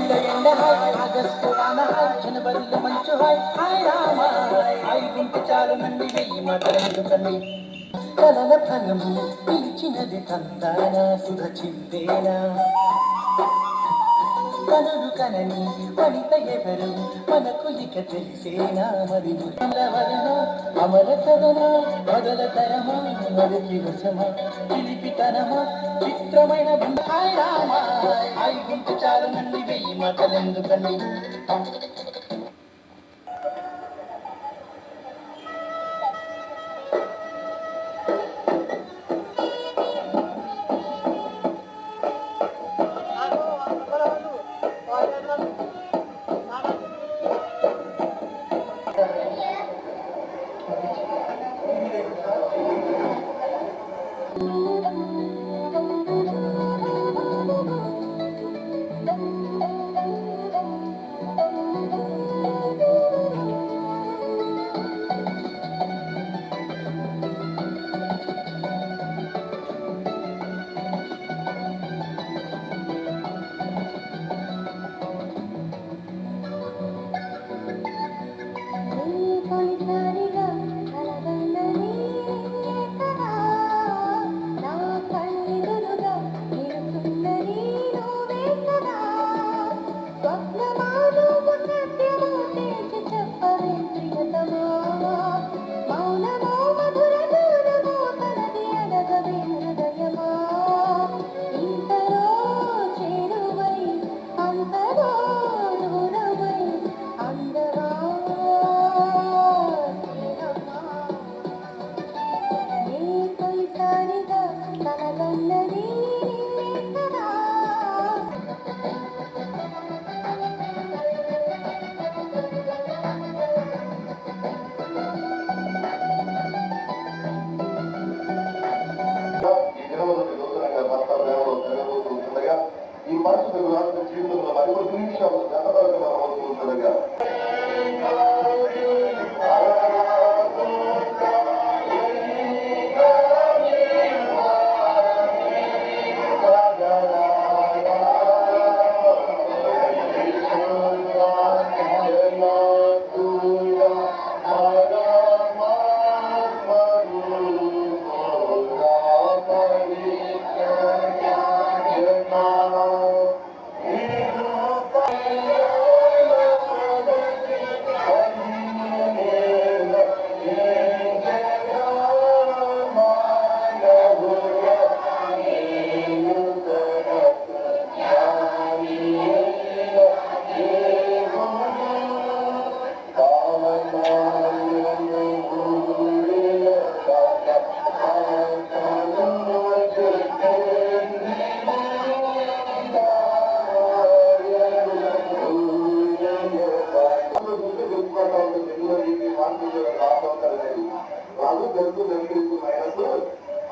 August వాన hi జనవరిలో మంచు హాయ్ హాయ్ రామ హాయ్ వింటే చాలు నండి వెయ్యి మాటలెందుకండి కలల ఫలము పిలిచినది తందాన సుధ చిందేనా కనులు కనని వనిత ఎవరు మనకు ఇక తెలిసేనా మరి అమల కథనా మొదల తరమా మరికి వశమా పిలిపితనమా చిత్రమైన హాయ్ రామ హాయ్ వింటే చాలు నండి వెయ్యి మాటలెందుకండి ఈ పరిస్థితులు జీవితంలో మరి నిమిషాలు గతపడుతుండగా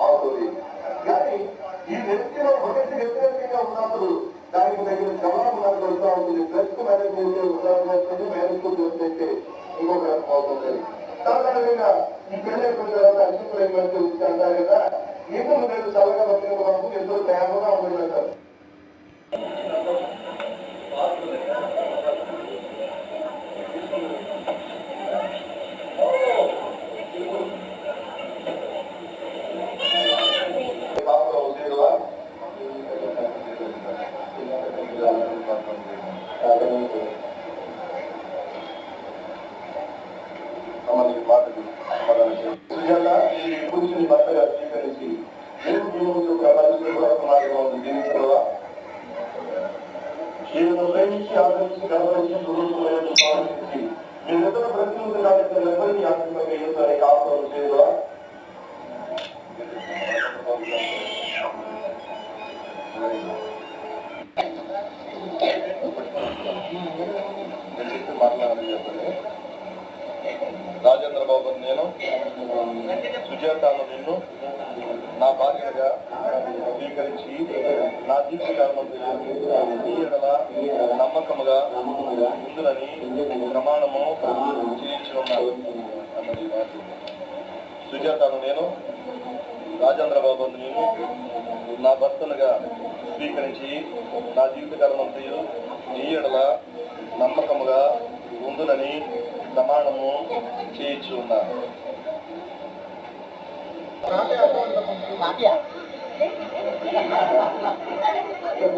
అవుతుంది కానీ ఈ వ్యక్తిలో ఒకటి వ్యతిరేకంగా ఉన్నప్పుడు దానికి దగ్గర జవాబు నాకు వస్తూ ఉంటుంది. ప్లస్ మేనేజ్మెంట్ మేనేజ్మెంట్ చేస్తే ఇంకొక అవుతుంది. సాధారణంగా ఈ పెళ్లి అయిపోయిన తర్వాత అక్షింపులు అంటారు కదా, ఎందుకు నేను చల్లగా బతికినప్పుడు ఎంతో ప్రేమగా ఉంటుందంటారు. సుజాత ఈ పురుషుని భర్తగా స్వీకరించి జీవితంలో జీవితం ప్రేమించి ఆదరించి గర్వరించి గురువులను స్వాగతించి మీరిద్దరు ప్రతినిధులు కాబట్టి ఎవరిని ఆత్మీయంగా ఏదో కాపురం చేయగా రాజేంద్ర బాబు నేను సుజాతను నిన్ను నా భార్యగా స్వీకరించి నా జీవితకాలం నమ్మకముగా ఉందని ప్రమాణము చేయించున్నాను. సుజాతను నేను రాజేంద్ర బాబు నేను నా భర్తలుగా స్వీకరించి నా జీవితకాలం అంతయు నీ ఎడల నమ్మకముగా ఉందునని ప్రమాణము చేయించు ఉన్నాను.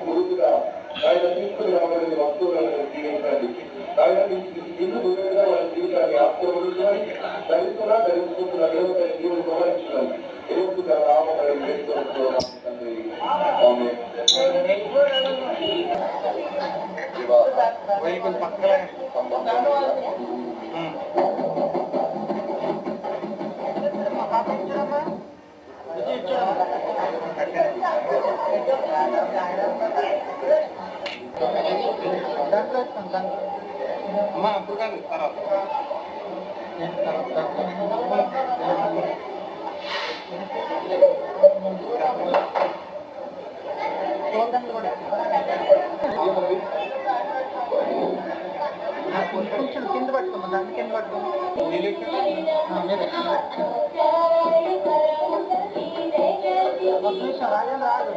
ముందుగా ఆయన తీసుకుని రావాలని వస్తువులను జీవించండి. ఆయన ఇల్లు గురువుగా వాళ్ళ జీవితాన్ని ఆశ్రయించాలి. ధరిస్తున్నా ధరించుకుంటున్న దేవతని జీవులు గమనించండి. దేవుడుగా రామని తండ్రి అమ్మా అప్పుడు కాదు తర్వాత కొంచెం కింద పట్టుకోమా దాన్ని కింద పట్టుకోమా రాజా రాదు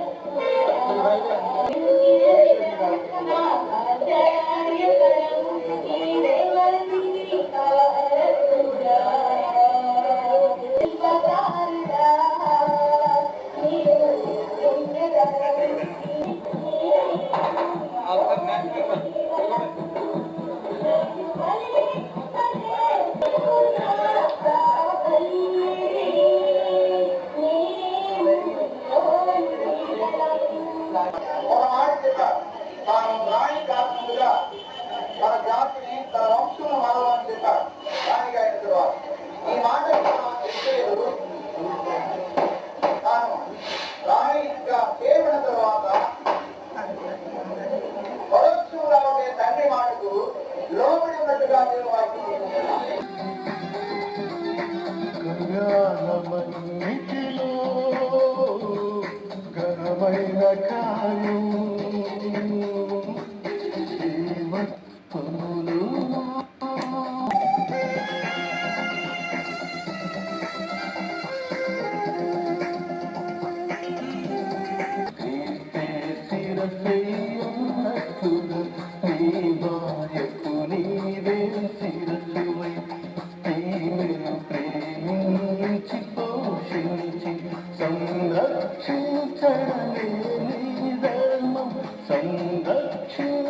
మన జాతిని తన వంశము మారవాలని చెప్పారు. దానికి ఆయన తర్వాత ఈ మాట తాను రాణిగా చేయబడిన తర్వాత పరోక్షంగా ఉండే తండ్రి మాటకు లోబడి ఉన్నట్టుగా నేను వారికి ఘనమైన కాను ప్రేమించి పోషించి సంరక్షించడమే నీ ధర్మం, సంరక్షించడమే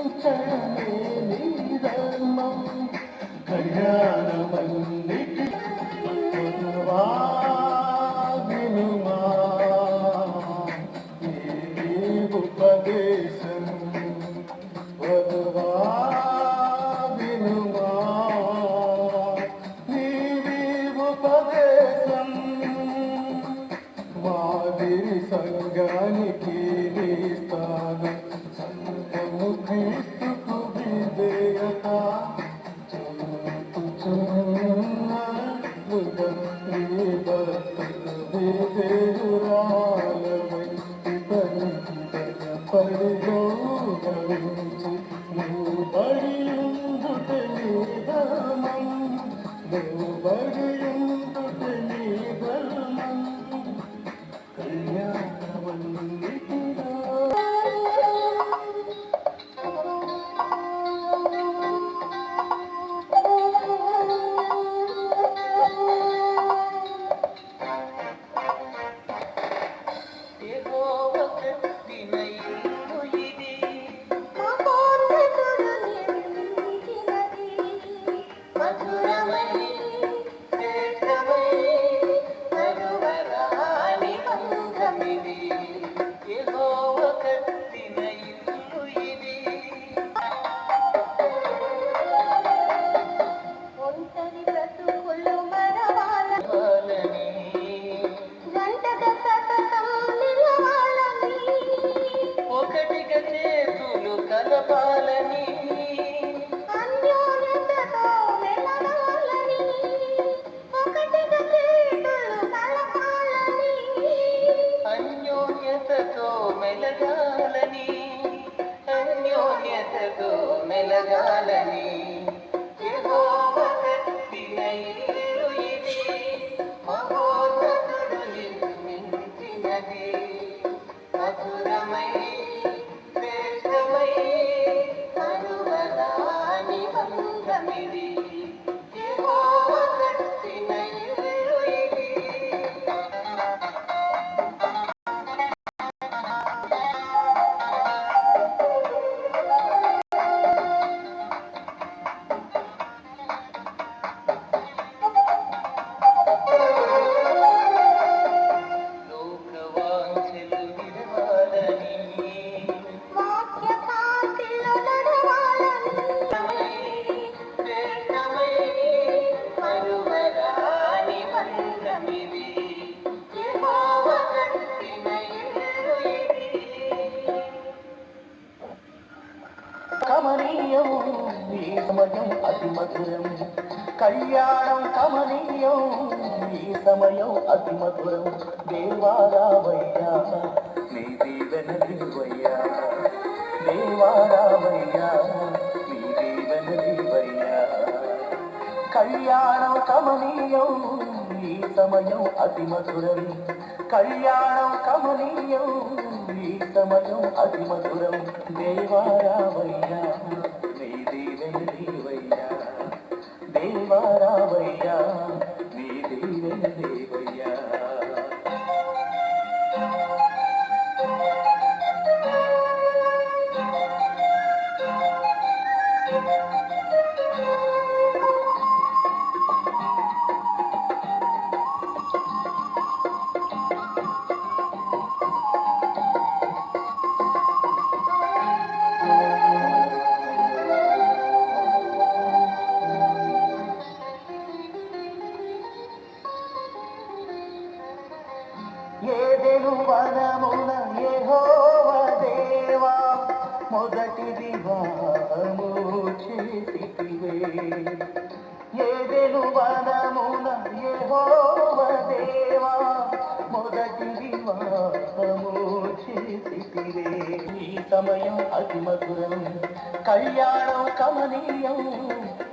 నీ ధర్మం. కళ్యాణమన్నిటి వినుమా ఉపదేశం వినుమా ఉపదేశం మాదిరి సంఘానికి నీ స్థానం సంఘము క్రీస్తుకు విధేయత నీ భక్తులు విధేయురాలవై పడి గౌరవించి నువ్వు బడియుందుట నీ ధర్మం, నువ్వు బడియుందుట నీ ధర్మం. కళ్యాణమన్నిటిలో అన్యోన్యతతో మెలగాలని యెహోవా కట్టిన ఇల్లు ఇది, మహోన్నతుడు నిర్మించినది. మధురమై కమనీయం ఈ సమయం అతి మధురం కళ్యాణం కమనీయం ఈ సమయం అతి మధురం దేవారావయ్యా నీ దీవెన దివయ్యా దేవారావయ్యా నీ దీవెన దివయ్యా కళ్యాణం కమనీయం ఈ సమయం అతి మధురం కళ్యాణం కమనీయం ఈ సమయం అతి మధురం దేవారావయ్యా నీ దీవెన దేవయ్యా దేవారావయ్యా నీ దీవెన దేవయ్యా ఏదెను వనమున యెహోవా దేవా మొదటి వివాహము చేసితివే ఏదెను వనమున యెహోవా దేవా మొదటి వివాహము చేసితివే ఈ సమయం అతి మధురం కళ్యాణం కమనీయం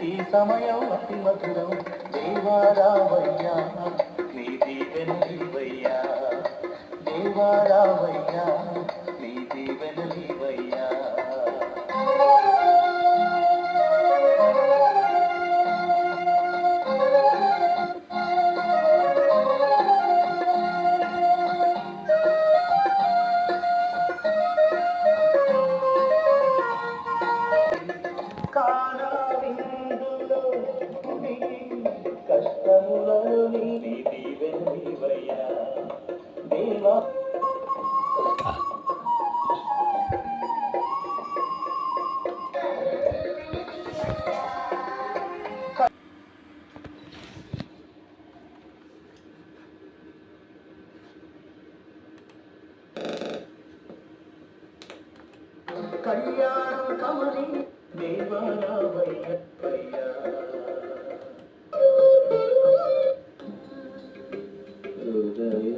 ఈ సమయం అతి మధురం దేవారావయ్యా నీ దీవెన నీవయ్యా దేవారావయ్యా నీ దీవెన నీవయ్యా కానా విందులో నీ కష్టములలో నీ దీవెన నీవయ్యా దేవా కళ్యాణం కమని దేవారావయ్యా హృదయ